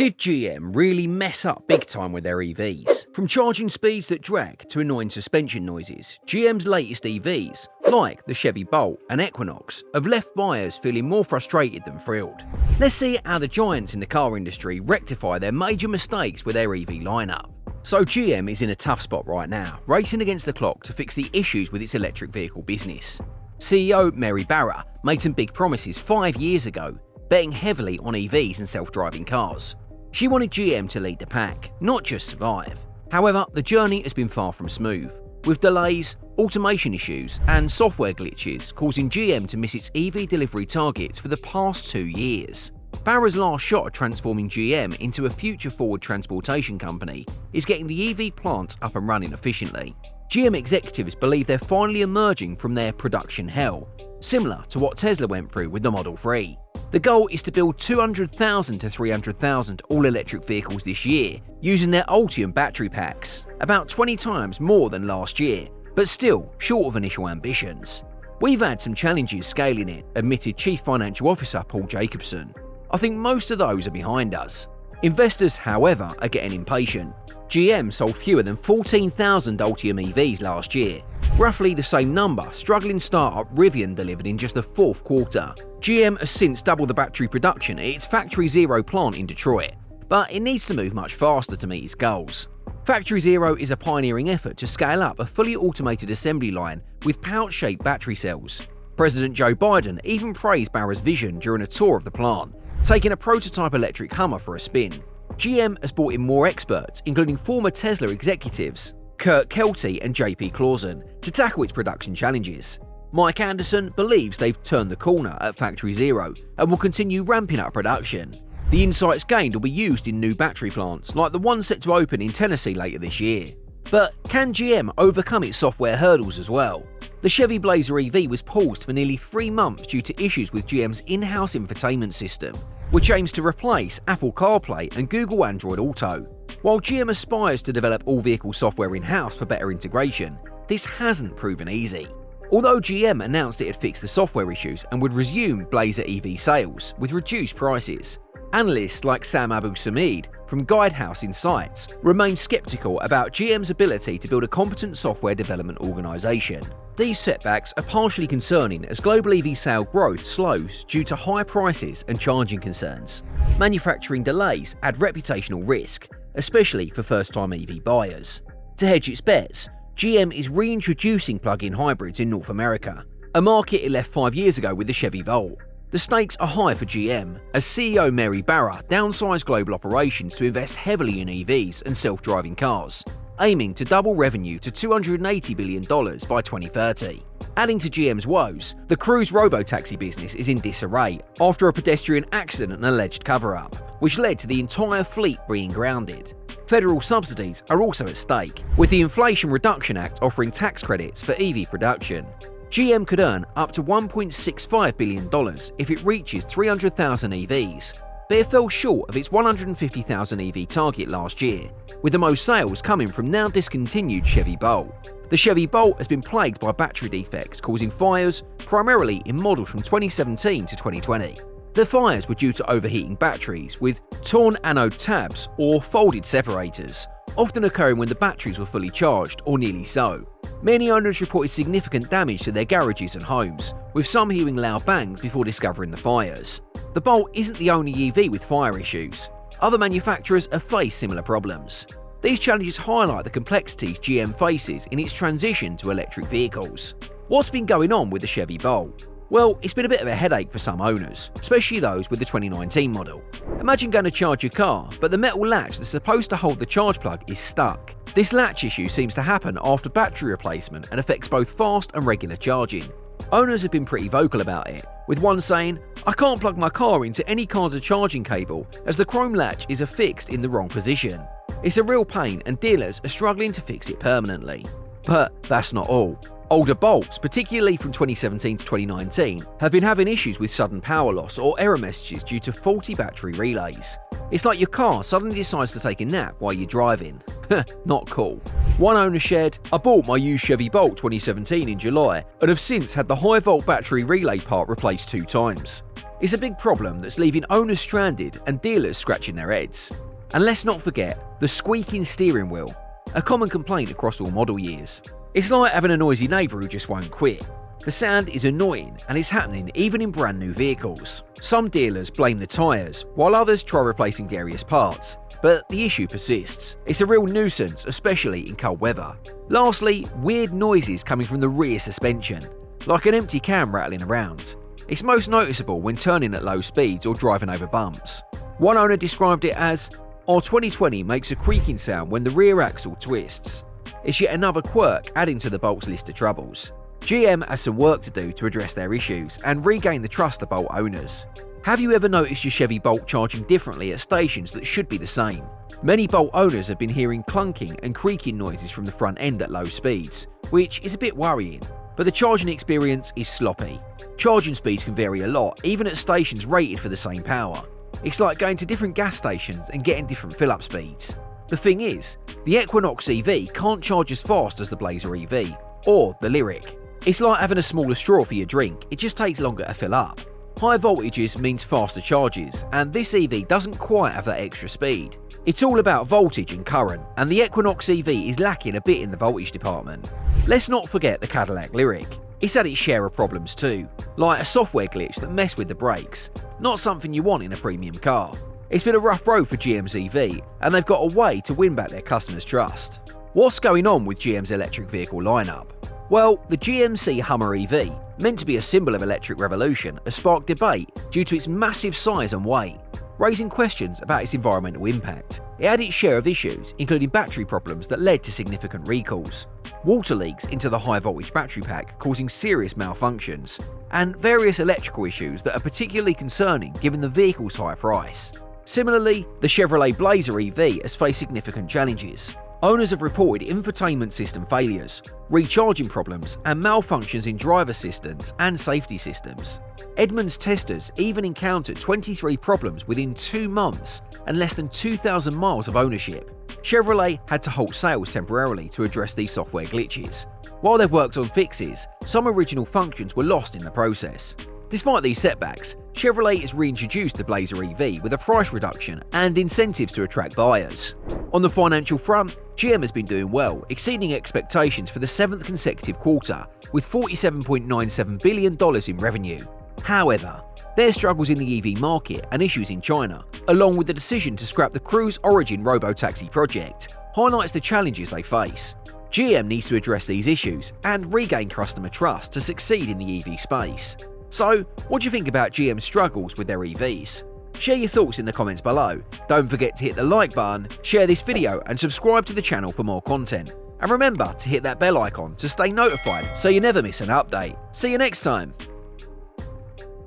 Did GM really mess up big time with their EVs? From charging speeds that drag to annoying suspension noises, GM's latest EVs, like the Chevy Bolt and Equinox, have left buyers feeling more frustrated than thrilled. Let's see how the giants in the car industry rectify their major mistakes with their EV lineup. So GM is in a tough spot right now, racing against the clock to fix the issues with its electric vehicle business. CEO Mary Barra made some big promises 5 years ago, betting heavily on EVs and self-driving cars. She wanted GM to lead the pack, not just survive. However, the journey has been far from smooth, with delays, automation issues, and software glitches causing GM to miss its EV delivery targets for the past 2 years. Barra's last shot at transforming GM into a future-forward transportation company is getting the EV plant up and running efficiently. GM executives believe they're finally emerging from their production hell, similar to what Tesla went through with the Model 3. The goal is to build 200,000 to 300,000 all-electric vehicles this year using their Ultium battery packs, about 20 times more than last year, but still short of initial ambitions. "We've had some challenges scaling it," admitted Chief Financial Officer Paul Jacobson. "I think most of those are behind us." Investors, however, are getting impatient. GM sold fewer than 14,000 Ultium EVs last year, roughly the same number struggling startup Rivian delivered in just the fourth quarter. GM has since doubled the battery production at its Factory Zero plant in Detroit, but it needs to move much faster to meet its goals. Factory Zero is a pioneering effort to scale up a fully automated assembly line with pouch-shaped battery cells. President Joe Biden even praised Barra's vision during a tour of the plant, taking a prototype electric Hummer for a spin. GM has brought in more experts, including former Tesla executives Kurt Kelty and JP Clausen, to tackle its production challenges. Mike Anderson believes they've turned the corner at Factory Zero and will continue ramping up production. The insights gained will be used in new battery plants, like the one set to open in Tennessee later this year. But can GM overcome its software hurdles as well? The Chevy Blazer EV was paused for nearly 3 months due to issues with GM's in-house infotainment system, which aims to replace Apple CarPlay and Google Android Auto. While GM aspires to develop all vehicle software in-house for better integration, this hasn't proven easy. Although GM announced it had fixed the software issues and would resume Blazer EV sales with reduced prices, analysts like Sam Abu-Samid from Guidehouse Insights remain skeptical about GM's ability to build a competent software development organisation. These setbacks are partially concerning as global EV sale growth slows due to high prices and charging concerns. Manufacturing delays add reputational risk, especially for first-time EV buyers. To hedge its bets, GM is reintroducing plug-in hybrids in North America, a market it left 5 years ago with the Chevy Bolt. The stakes are high for GM, as CEO Mary Barra downsized global operations to invest heavily in EVs and self-driving cars, aiming to double revenue to $280 billion by 2030. Adding to GM's woes, the Cruise robotaxi business is in disarray after a pedestrian accident and alleged cover-up, which led to the entire fleet being grounded. Federal subsidies are also at stake, with the Inflation Reduction Act offering tax credits for EV production. GM could earn up to $1.65 billion if it reaches 300,000 EVs, but it fell short of its 150,000 EV target last year, with the most sales coming from now discontinued Chevy Bolt. The Chevy Bolt has been plagued by battery defects causing fires, primarily in models from 2017 to 2020. The fires were due to overheating batteries with torn anode tabs or folded separators, often occurring when the batteries were fully charged or nearly so. Many owners reported significant damage to their garages and homes, with some hearing loud bangs before discovering the fires. The Bolt isn't the only EV with fire issues. Other manufacturers have faced similar problems. These challenges highlight the complexities GM faces in its transition to electric vehicles. What's been going on with the Chevy Bolt? Well, it's been a bit of a headache for some owners, especially those with the 2019 model. Imagine going to charge your car, but the metal latch that's supposed to hold the charge plug is stuck. This latch issue seems to happen after battery replacement and affects both fast and regular charging. Owners have been pretty vocal about it, with one saying, "I can't plug my car into any kind of charging cable as the chrome latch is affixed in the wrong position. It's a real pain and dealers are struggling to fix it permanently." But that's not all. Older Bolts, particularly from 2017 to 2019, have been having issues with sudden power loss or error messages due to faulty battery relays. It's like your car suddenly decides to take a nap while you're driving. Not cool. One owner shared, "I bought my used Chevy Bolt 2017 in July and have since had the high volt battery relay part replaced 2 times. It's a big problem that's leaving owners stranded and dealers scratching their heads. And let's not forget the squeaking steering wheel, a common complaint across all model years. It's like having a noisy neighbour who just won't quit. The sound is annoying and it's happening even in brand new vehicles. Some dealers blame the tyres, while others try replacing various parts, but the issue persists. It's a real nuisance, especially in cold weather. Lastly, weird noises coming from the rear suspension, like an empty can rattling around. It's most noticeable when turning at low speeds or driving over bumps. One owner described it as, "Our 2020 makes a creaking sound when the rear axle twists." It's yet another quirk adding to the Bolt's list of troubles. GM has some work to do to address their issues and regain the trust of Bolt owners. Have you ever noticed your Chevy Bolt charging differently at stations that should be the same? Many Bolt owners have been hearing clunking and creaking noises from the front end at low speeds, which is a bit worrying, but the charging experience is sloppy. Charging speeds can vary a lot, even at stations rated for the same power. It's like going to different gas stations and getting different fill-up speeds. The thing is, the Equinox EV can't charge as fast as the Blazer EV, or the Lyriq. It's like having a smaller straw for your drink, it just takes longer to fill up. High voltages means faster charges, and this EV doesn't quite have that extra speed. It's all about voltage and current, and the Equinox EV is lacking a bit in the voltage department. Let's not forget the Cadillac Lyriq. It's had its share of problems too, like a software glitch that messed with the brakes, not something you want in a premium car. It's been a rough road for GM's EV, and they've got a way to win back their customers' trust. What's going on with GM's electric vehicle lineup? Well, the GMC Hummer EV, meant to be a symbol of electric revolution, has sparked debate due to its massive size and weight, raising questions about its environmental impact. It had its share of issues, including battery problems that led to significant recalls, water leaks into the high-voltage battery pack causing serious malfunctions, and various electrical issues that are particularly concerning given the vehicle's high price. Similarly, the Chevrolet Blazer EV has faced significant challenges. Owners have reported infotainment system failures, recharging problems, and malfunctions in driver assistance and safety systems. Edmunds testers even encountered 23 problems within 2 months and less than 2,000 miles of ownership. Chevrolet had to halt sales temporarily to address these software glitches. While they worked on fixes, some original functions were lost in the process. Despite these setbacks, Chevrolet has reintroduced the Blazer EV with a price reduction and incentives to attract buyers. On the financial front, GM has been doing well, exceeding expectations for the 7th consecutive quarter, with $47.97 billion in revenue. However, their struggles in the EV market and issues in China, along with the decision to scrap the Cruise Origin robo-taxi project, highlights the challenges they face. GM needs to address these issues and regain customer trust to succeed in the EV space. So, what do you think about GM's struggles with their EVs? Share your thoughts in the comments below. Don't forget to hit the like button, share this video and subscribe to the channel for more content. And remember to hit that bell icon to stay notified so you never miss an update. See you next time.